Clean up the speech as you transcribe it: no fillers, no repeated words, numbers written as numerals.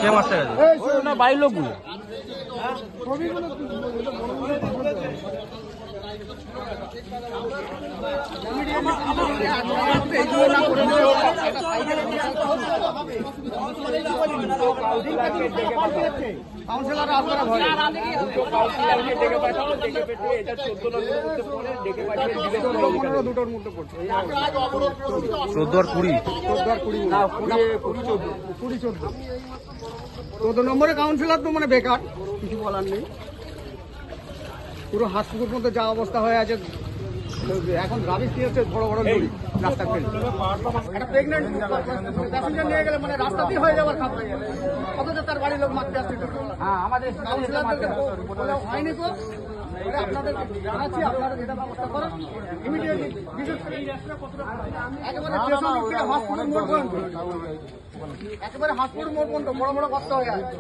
কে মারতে গেছে? না বাড়ির লোকগুলো। কাউন্সিলর আপনারা ভয় 14 মধ্যে পড়ছে 14 আর 20 14 নম্বরে কাউন্সিলর তো মানে বেকার, কিছু বলার নেই। পুরো হাসপুকুর মধ্যে যা অবস্থা হয়ে আছে এখন রাবিশ নিয়ে হচ্ছে বড় বড় লরি রাস্তা ফেল। একটা প্রেগনেন্ট প্যাসেঞ্জার নিয়ে গেলে মানে রাস্তাতেই হয়ে যাওয়ার খাপ হয়ে যাবে, অথচ তার বাড়ির লোক মারতে আসছে। আমাদের কাউন্সিলরদেরকে হয়নি তো আপনাদের জানাচ্ছি, আপনারা যেটা ব্যবস্থা করেন ইমিডিয়েটলি। একেবারে স্টেশন থেকে হসপিটাল মোড় পর্যন্ত, একেবারে হসপিটাল মোড় পর্যন্ত বড় বড় গর্ত হয়ে আছে।